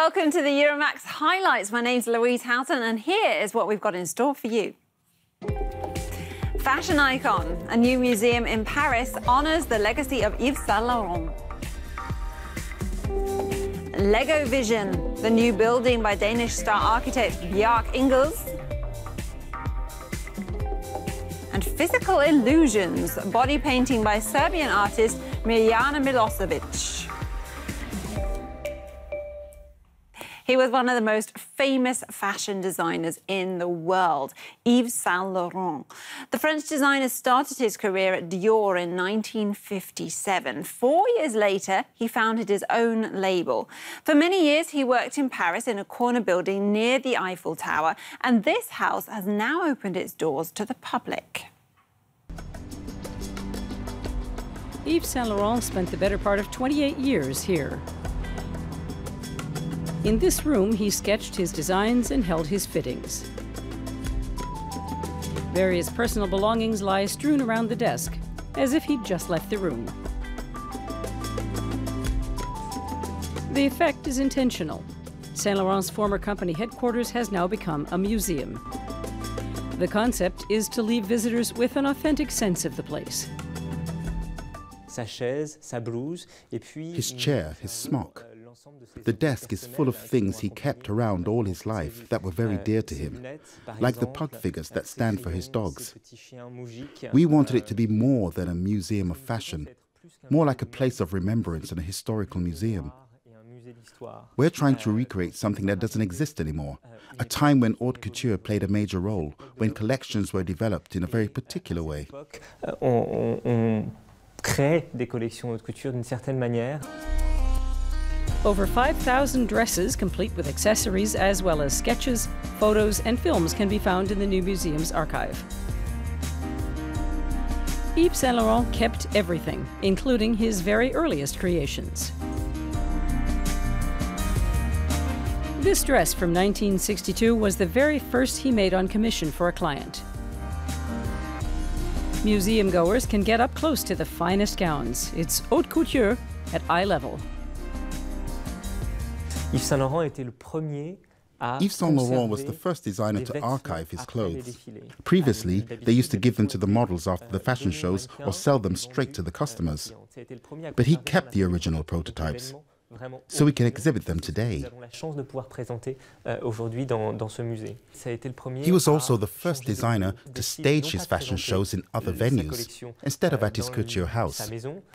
Welcome to the Euromaxx highlights. My name's Louise Houghton, and here is what we've got in store for you. Fashion icon. A new museum in Paris honours the legacy of Yves Saint Laurent. Lego Vision. The new building by Danish star architect Bjarke Ingels. And Physical Illusions. Body painting by Serbian artist Mirjana Milosevic. He was one of the most famous fashion designers in the world, Yves Saint Laurent. The French designer started his career at Dior in 1957. 4 years later, he founded his own label. For many years, he worked in Paris in a corner building near the Eiffel Tower, and this house has now opened its doors to the public. Yves Saint Laurent spent the better part of 28 years here. In this room, he sketched his designs and held his fittings. Various personal belongings lie strewn around the desk, as if he'd just left the room. The effect is intentional. Saint Laurent's former company headquarters has now become a museum. The concept is to leave visitors with an authentic sense of the place. His chair, his smock. The desk is full of things he kept around all his life that were very dear to him, like the pug figures that stand for his dogs. We wanted it to be more than a museum of fashion, more like a place of remembrance and a historical museum. We're trying to recreate something that doesn't exist anymore, a time when haute couture played a major role, when collections were developed in a very particular way. Over 5,000 dresses, complete with accessories, as well as sketches, photos, and films can be found in the new museum's archive. Yves Saint Laurent kept everything, including his very earliest creations. This dress from 1962 was the very first he made on commission for a client. Museum goers can get up close to the finest gowns. It's haute couture at eye level. Yves Saint Laurent was the first designer to archive his clothes. Previously, they used to give them to the models after the fashion shows or sell them straight to the customers. But he kept the original prototypes, so we can exhibit them today. He was also the first designer to stage his fashion shows in other venues, instead of at his couture house,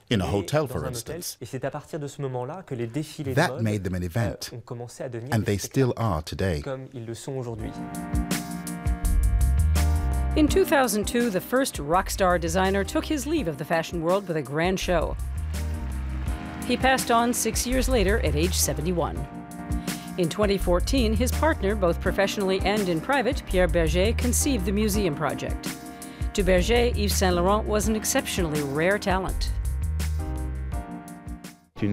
in a hotel, for instance. That made them an event, and they still are today. In 2002, the first rock star designer took his leave of the fashion world with a grand show. He passed on 6 years later at age 71. In 2014, his partner, both professionally and in private, Pierre Berger, conceived the museum project. To Berger, Yves Saint Laurent was an exceptionally rare talent. He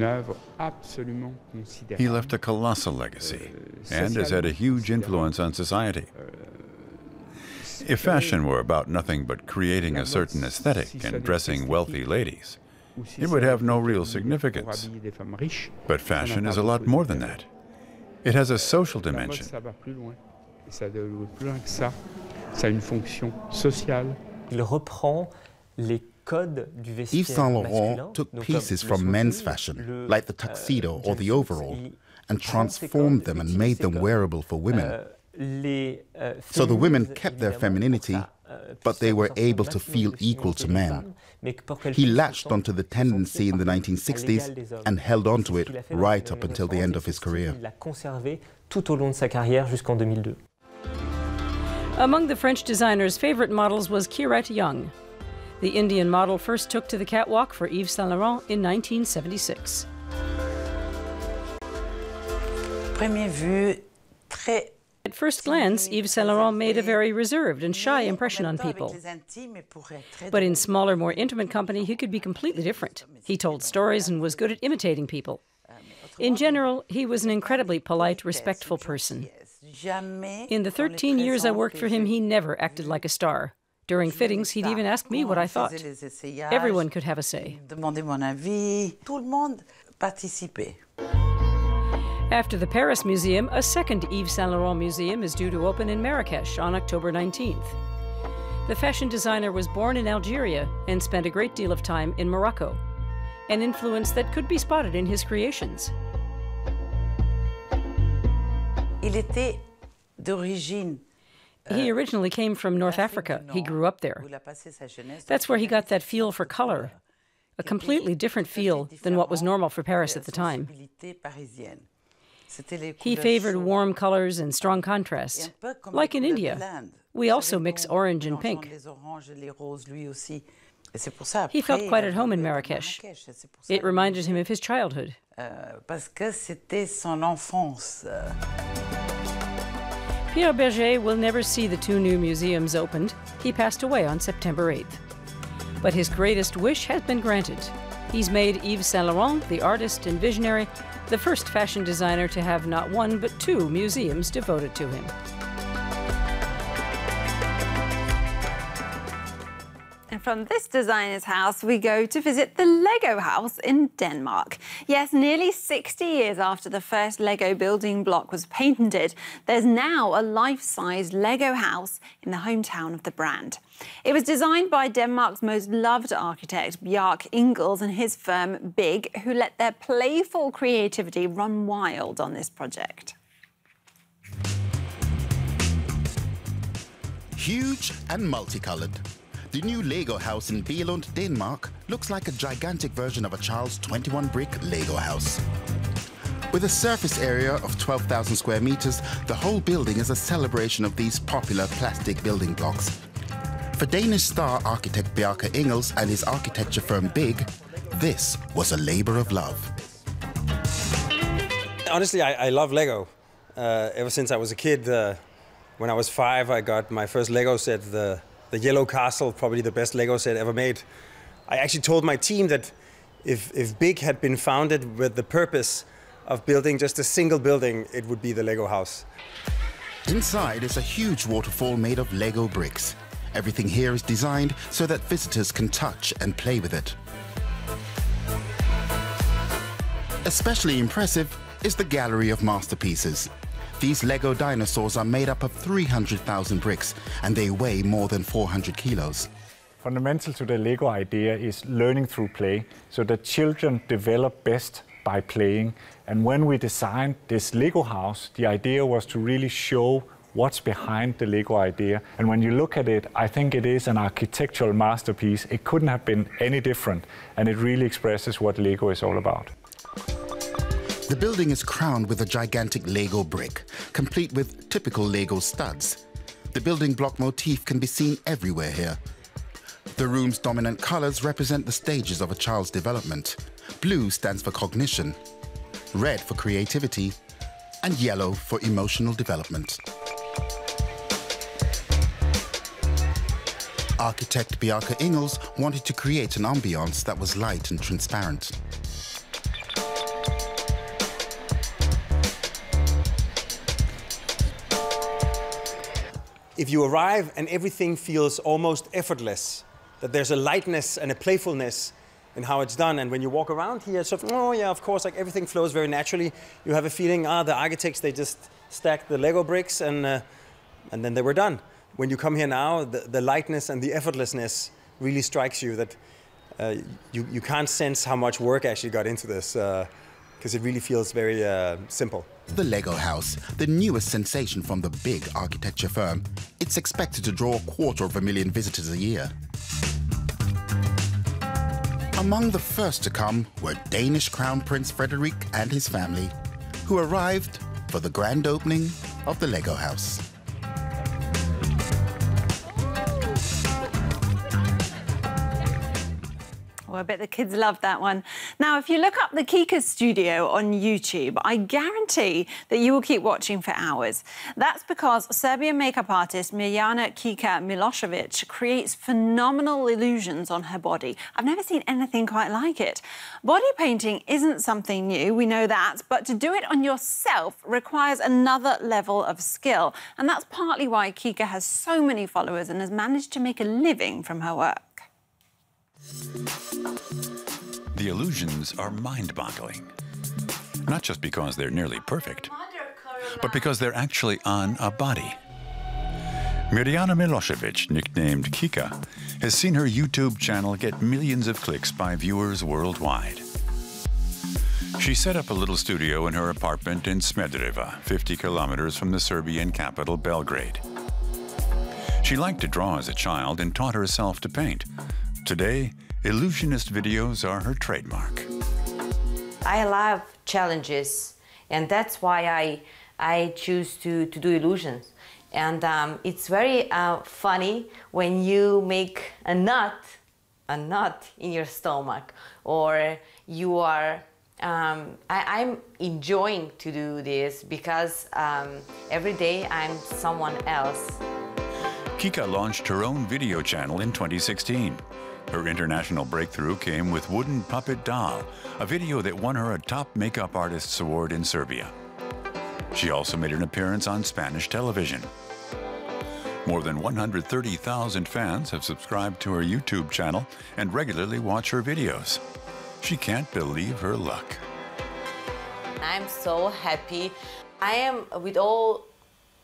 left a colossal legacy and has had a huge influence on society. If fashion were about nothing but creating a certain aesthetic and dressing wealthy ladies, it would have no real significance. But fashion is a lot more than that. It has a social dimension. Yves Saint Laurent took pieces from men's fashion, like the tuxedo or the overall, and transformed them and made them wearable for women. So the women kept their femininity, but they were able to feel equal to men. He latched onto the tendency in the 1960s and held on to it right up until the end of his career. Among the French designer's favorite models was Kirat Young. The Indian model first took to the catwalk for Yves Saint Laurent in 1976. At first glance, Yves Saint Laurent made a very reserved and shy impression on people. But in smaller, more intimate company, he could be completely different. He told stories and was good at imitating people. In general, he was an incredibly polite, respectful person. In the 13 years I worked for him, he never acted like a star. During fittings, he'd even ask me what I thought. Everyone could have a say. After the Paris Museum, a second Yves Saint Laurent museum is due to open in Marrakesh on October 19th. The fashion designer was born in Algeria and spent a great deal of time in Morocco, an influence that could be spotted in his creations. He originally came from North Africa. He grew up there. That's where he got that feel for color, a completely different feel than what was normal for Paris at the time. He favored warm colors and strong contrast. Like in India, we also mix orange and pink. He felt quite at home in Marrakesh. It reminded him of his childhood. Pierre Berger will never see the two new museums opened. He passed away on September 8th. But his greatest wish has been granted. He's made Yves Saint Laurent, the artist and visionary, the first fashion designer to have not one but two museums devoted to him. And from this designer's house, we go to visit the Lego house in Denmark. Yes, nearly 60 years after the first Lego building block was patented, there's now a life-size Lego house in the hometown of the brand. It was designed by Denmark's most loved architect, Bjarke Ingels, and his firm, Big, who let their playful creativity run wild on this project. Huge and multicolored. The new Lego house in Billund, Denmark, looks like a gigantic version of a child's 21-brick Lego house. With a surface area of 12,000 square meters, the whole building is a celebration of these popular plastic building blocks. For Danish star architect Bjarke Ingels and his architecture firm Big, this was a labor of love. Honestly, I love Lego. Ever since I was a kid, when I was 5, I got my first Lego set, the Yellow Castle, probably the best Lego set ever made. I actually told my team that if Big had been founded with the purpose of building just a single building, it would be the Lego house. Inside is a huge waterfall made of Lego bricks. Everything here is designed so that visitors can touch and play with it. Especially impressive is the gallery of masterpieces. These Lego dinosaurs are made up of 300,000 bricks, and they weigh more than 400 kilos. Fundamental to the Lego idea is learning through play, so that children develop best by playing. And when we designed this Lego house, the idea was to really show what's behind the Lego idea. And when you look at it, I think it is an architectural masterpiece. It couldn't have been any different, and it really expresses what Lego is all about. The building is crowned with a gigantic Lego brick, complete with typical Lego studs. The building block motif can be seen everywhere here. The room's dominant colors represent the stages of a child's development. Blue stands for cognition, red for creativity, and yellow for emotional development. Architect Bjarke Ingels wanted to create an ambiance that was light and transparent. If you arrive and everything feels almost effortless, that there's a lightness and a playfulness in how it's done, and when you walk around here, it's sort of, oh yeah, of course, like everything flows very naturally. You have a feeling, the architects, they just stacked the Lego bricks and then they were done. When you come here now, the lightness and the effortlessness really strikes you, that you can't sense how much work actually got into this, because it really feels very simple. The Lego house, the newest sensation from the Big architecture firm, it's expected to draw 250,000 visitors a year. Among the first to come were Danish Crown Prince Frederik and his family, who arrived for the grand opening of the Lego house. Well, I bet the kids loved that one. Now, if you look up the Kika studio on YouTube, I guarantee that you will keep watching for hours. That's because Serbian makeup artist Mirjana Milosevic creates phenomenal illusions on her body. I've never seen anything quite like it. Body painting isn't something new, we know that, but to do it on yourself requires another level of skill. And that's partly why Kika has so many followers and has managed to make a living from her work. The illusions are mind-boggling. not just because they're nearly perfect, but because they're actually on a body. Mirjana Milosevic, nicknamed Kika, has seen her YouTube channel get millions of clicks by viewers worldwide. She set up a little studio in her apartment in Smedereva, 50 kilometers from the Serbian capital, Belgrade. She liked to draw as a child and taught herself to paint. Today, illusionist videos are her trademark. I love challenges, and that's why I choose to do illusions. And it's very funny when you make a knot in your stomach, or you are. I'm enjoying to do this because every day I'm someone else. Kika launched her own video channel in 2016. Her international breakthrough came with Wooden Puppet Doll, a video that won her a Top Makeup Artists Award in Serbia. She also made an appearance on Spanish television. More than 130,000 fans have subscribed to her YouTube channel and regularly watch her videos. She can't believe her luck. I'm so happy. I am with all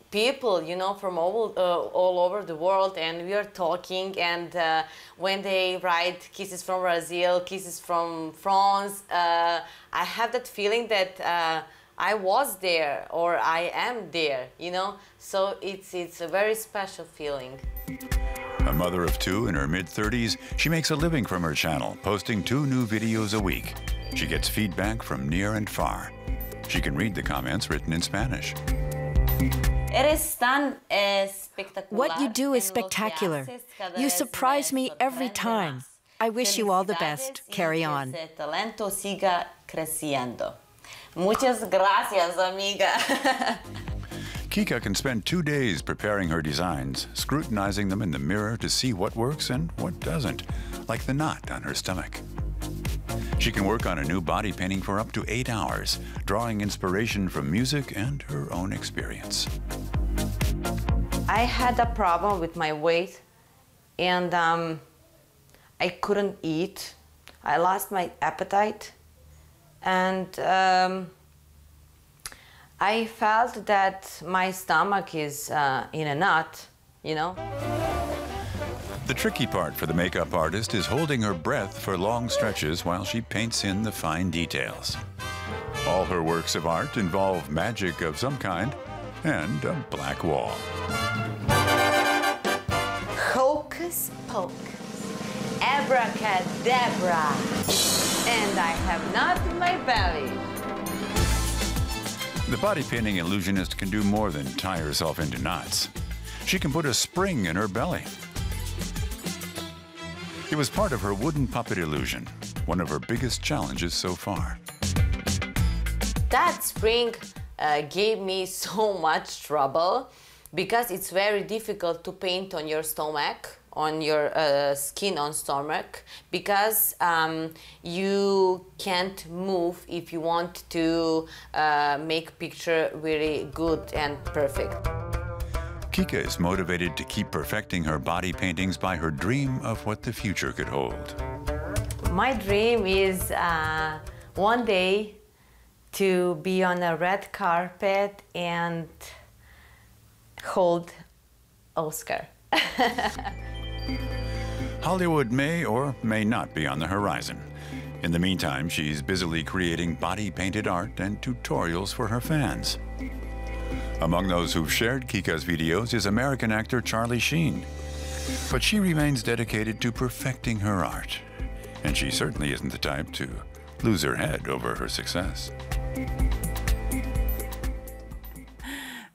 people, you know, from all over the world, and we are talking, and when they write kisses from Brazil, kisses from France, I have that feeling that I was there, or I am there, you know, so it's a very special feeling. A mother of two in her mid-30s, she makes a living from her channel, posting 2 new videos a week. She gets feedback from near and far. She can read the comments written in Spanish. What you do is spectacular. You surprise me every time. I wish you all the best. Carry on. Muchas gracias, amiga. Kika can spend 2 days preparing her designs, scrutinizing them in the mirror to see what works and what doesn't, like the knot on her stomach. She can work on a new body painting for up to 8 hours, drawing inspiration from music and her own experience. I had a problem with my weight, and I couldn't eat. I lost my appetite, and I felt that my stomach is in a knot, you know. The tricky part for the makeup artist is holding her breath for long stretches while she paints in the fine details. All her works of art involve magic of some kind and a black wall. Hocus pocus, abracadabra, and I have knot in my belly. The body painting illusionist can do more than tie herself into knots. She can put a spring in her belly. It was part of her wooden puppet illusion, one of her biggest challenges so far. That spring gave me so much trouble because it's very difficult to paint on your stomach, on your skin on stomach, because you can't move if you want to make picture really good and perfect. Kika is motivated to keep perfecting her body paintings by her dream of what the future could hold. My dream is one day to be on a red carpet and hold Oscar. Hollywood may or may not be on the horizon. In the meantime, she's busily creating body-painted art and tutorials for her fans. Among those who've shared Kika's videos is American actor Charlie Sheen. But she remains dedicated to perfecting her art. And she certainly isn't the type to lose her head over her success.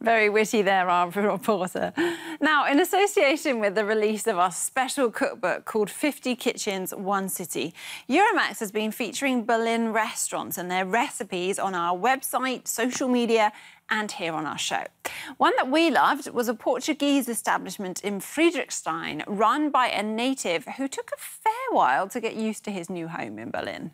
Very witty there, our reporter. Now, in association with the release of our special cookbook called 50 Kitchens, One City, Euromaxx has been featuring Berlin restaurants and their recipes on our website, social media, and here on our show. One that we loved was a Portuguese establishment in Friedrichshain, run by a native who took a fair while to get used to his new home in Berlin.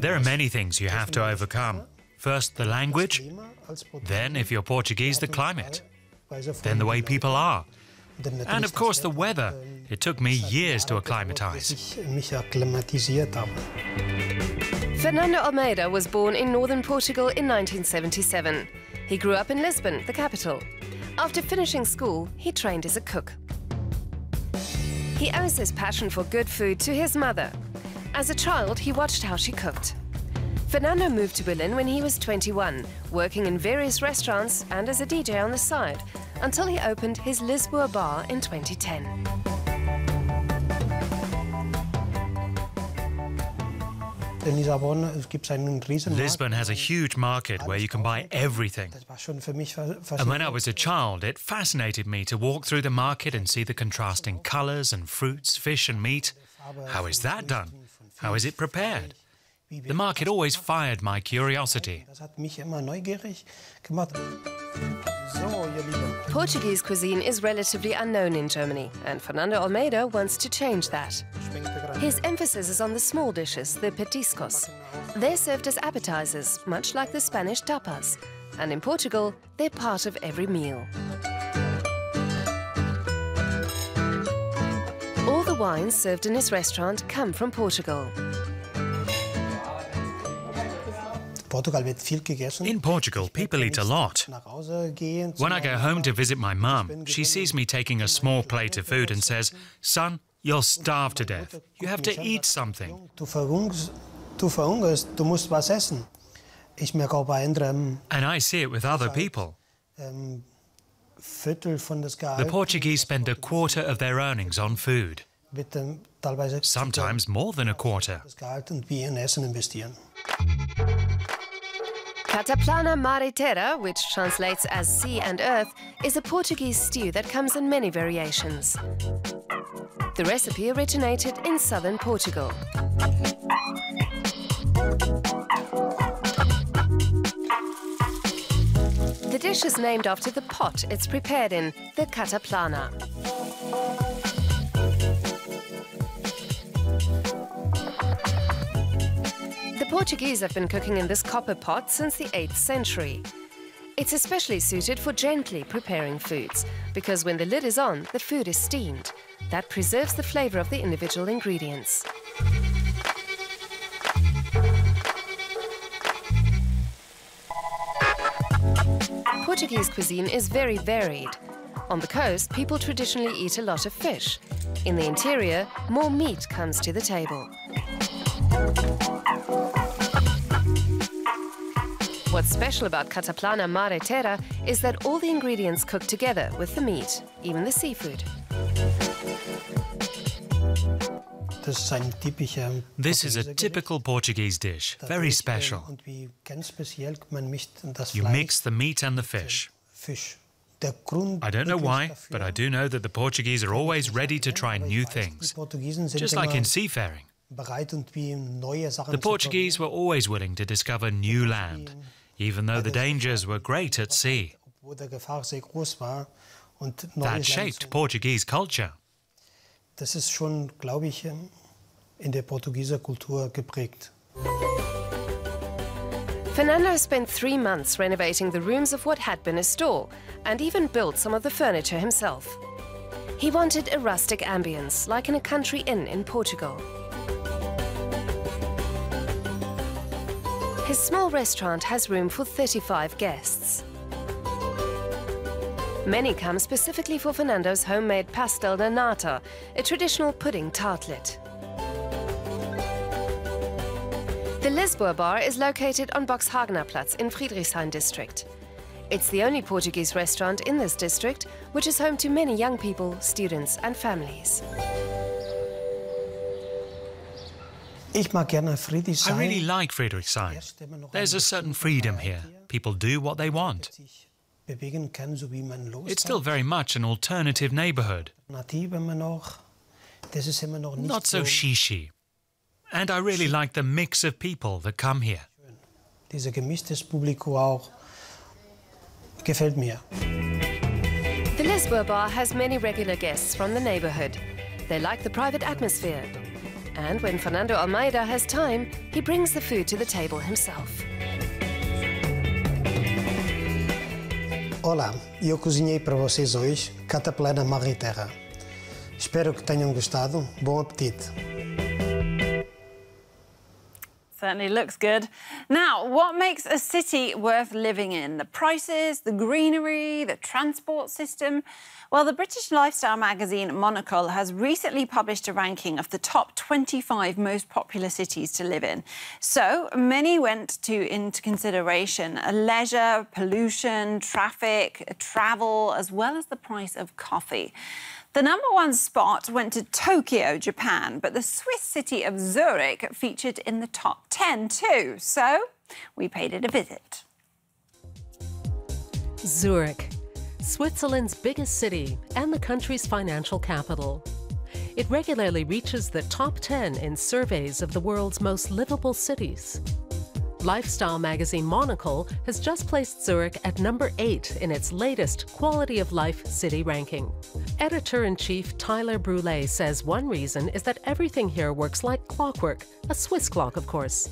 There are many things you have to overcome. First, the language. Then, if you're Portuguese, the climate. Then the way people are. And of course the weather. It took me years to acclimatise. Fernando Almeida was born in northern Portugal in 1977. He grew up in Lisbon, the capital. After finishing school, he trained as a cook. He owes his passion for good food to his mother. As a child, he watched how she cooked. Fernando moved to Berlin when he was 21, working in various restaurants and as a DJ on the side, until he opened his Lisboa bar in 2010. Lisbon has a huge market where you can buy everything. And when I was a child, it fascinated me to walk through the market and see the contrasting colours and fruits, fish and meat. How is that done? How is it prepared? The market always fired my curiosity. Portuguese cuisine is relatively unknown in Germany, and Fernando Almeida wants to change that. His emphasis is on the small dishes, the petiscos. They're served as appetizers, much like the Spanish tapas. And in Portugal, they're part of every meal. All the wines served in his restaurant come from Portugal. In Portugal, people eat a lot. When I go home to visit my mum, she sees me taking a small plate of food and says, "Son, you'll starve to death. You have to eat something." And I see it with other people. The Portuguese spend a quarter of their earnings on food. Sometimes more than a quarter. Cataplana Mare Terra, which translates as sea and earth, is a Portuguese stew that comes in many variations. The recipe originated in southern Portugal. The dish is named after the pot it's prepared in, the cataplana. The Portuguese have been cooking in this copper pot since the 8th century. It's especially suited for gently preparing foods, because when the lid is on, the food is steamed. That preserves the flavor of the individual ingredients. Portuguese cuisine is very varied. On the coast, people traditionally eat a lot of fish. In the interior, more meat comes to the table. What's special about Cataplana Mare Terra is that all the ingredients cook together with the meat, even the seafood. This is a typical Portuguese dish, very special. You mix the meat and the fish. I don't know why, but I do know that the Portuguese are always ready to try new things, just like in seafaring. The Portuguese were always willing to discover new land, even though the dangers were great at sea. That shaped Portuguese culture. Fernando spent 3 months renovating the rooms of what had been a store, and even built some of the furniture himself. He wanted a rustic ambience, like in a country inn in Portugal. His small restaurant has room for 35 guests. Many come specifically for Fernando's homemade pastel de nata, a traditional pudding tartlet. The Lisboa bar is located on Boxhagenerplatz in Friedrichshain district. It's the only Portuguese restaurant in this district, which is home to many young people, students and families. I really like Friedrichshain. There's a certain freedom here. People do what they want. It's still very much an alternative neighborhood. Not so shishi. And I really like the mix of people that come here. The Lisboa bar has many regular guests from the neighborhood. They like the private atmosphere. And when Fernando Almeida has time, he brings the food to the table himself. Olá, eu cozinhei para vocês hoje cataplana mar e terra. Espero que tenham gostado. Bom apetite. Certainly looks good. Now, what makes a city worth living in? The prices, the greenery, the transport system? Well, the British lifestyle magazine Monocle has recently published a ranking of the top 25 most popular cities to live in. So many went into consideration leisure, pollution, traffic, travel, as well as the price of coffee. The #1 spot went to Tokyo, Japan, but the Swiss city of Zurich featured in the top 10 too. So we paid it a visit. Zurich, Switzerland's biggest city and the country's financial capital. It regularly reaches the top 10 in surveys of the world's most livable cities. Lifestyle magazine Monocle has just placed Zurich at #8 in its latest Quality of Life city ranking. Editor-in-chief Tyler Brûlé says one reason is that everything here works like clockwork, a Swiss clock, of course.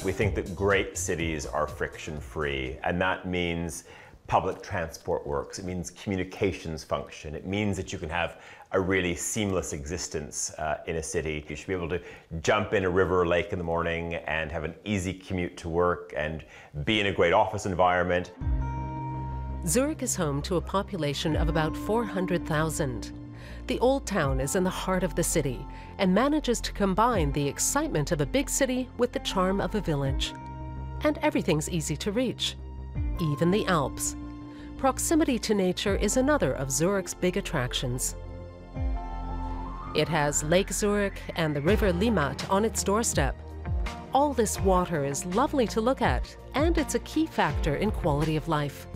We think that great cities are friction-free, and that means public transport works, it means communications function, it means that you can have a really seamless existence in a city. You should be able to jump in a river or lake in the morning and have an easy commute to work and be in a great office environment. Zurich is home to a population of about 400,000. The old town is in the heart of the city and manages to combine the excitement of a big city with the charm of a village. And everything's easy to reach, even the Alps. Proximity to nature is another of Zurich's big attractions. It has Lake Zurich and the river Limmat on its doorstep. All this water is lovely to look at, and it's a key factor in quality of life.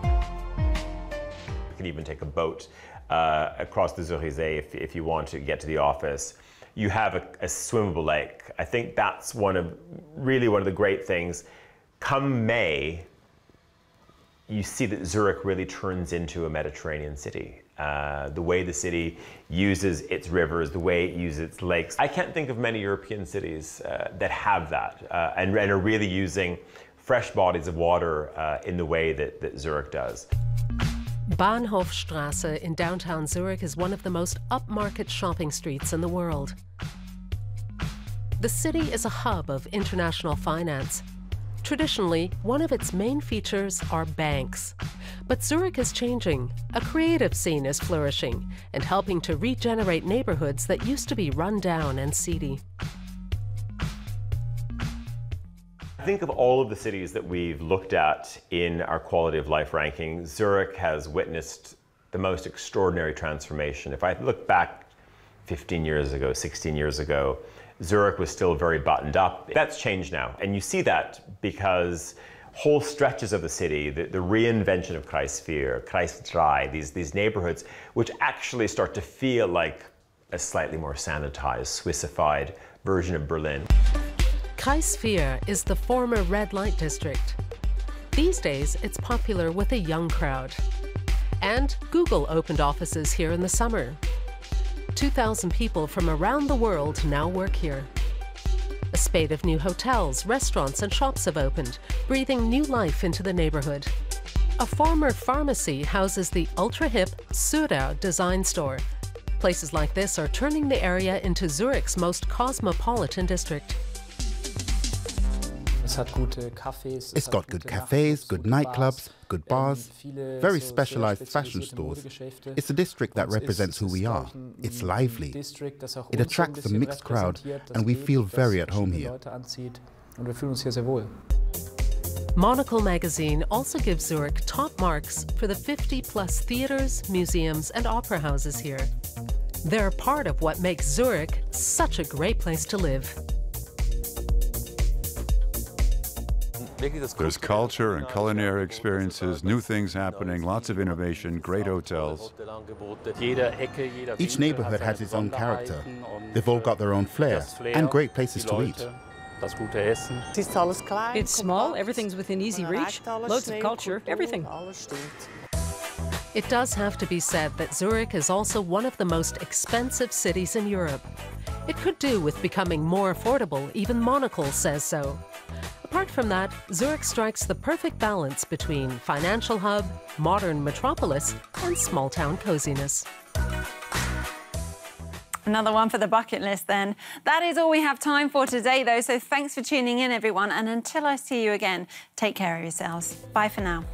You can even take a boat across the Zurich if you want to get to the office. You have a swimmable lake. I think that's one of the great things. Come May, you see that Zurich really turns into a Mediterranean city. The way the city uses its rivers, the way it uses its lakes. I can't think of many European cities that have that and are really using fresh bodies of water in the way that Zurich does. Bahnhofstrasse in downtown Zurich is one of the most upmarket shopping streets in the world. The city is a hub of international finance. Traditionally, one of its main features are banks. But Zurich is changing. A creative scene is flourishing and helping to regenerate neighborhoods that used to be run down and seedy. I think of all of the cities that we've looked at in our quality of life ranking, Zurich has witnessed the most extraordinary transformation. If I look back 15 years ago, 16 years ago, Zurich was still very buttoned up. That's changed now. And you see that because whole stretches of the city, the reinvention of Kreisvier, Kreis 3, these neighborhoods, which actually start to feel like a slightly more sanitized, Swissified version of Berlin. Kreisvier is the former red light district. These days, it's popular with a young crowd. And Google opened offices here in the summer. 2,000 people from around the world now work here. A spate of new hotels, restaurants and shops have opened, breathing new life into the neighborhood. A former pharmacy houses the ultra-hip Sura design store. Places like this are turning the area into Zurich's most cosmopolitan district. It's got good cafes, good nightclubs, good bars, very specialized fashion stores. It's a district that represents who we are. It's lively. It attracts a mixed crowd, and we feel very at home here. Monocle magazine also gives Zurich top marks for the 50+ theaters, museums, and opera houses here. They're part of what makes Zurich such a great place to live. There's culture and culinary experiences, new things happening, lots of innovation, great hotels. Each neighborhood has its own character. They've all got their own flair and great places to eat. It's small, everything's within easy reach, loads of culture, everything. It does have to be said that Zurich is also one of the most expensive cities in Europe. It could do with becoming more affordable, even Monocle says so. Apart from that, Zurich strikes the perfect balance between financial hub, modern metropolis, and small-town coziness. Another one for the bucket list then. That is all we have time for today, though, so thanks for tuning in, everyone, and until I see you again, take care of yourselves. Bye for now.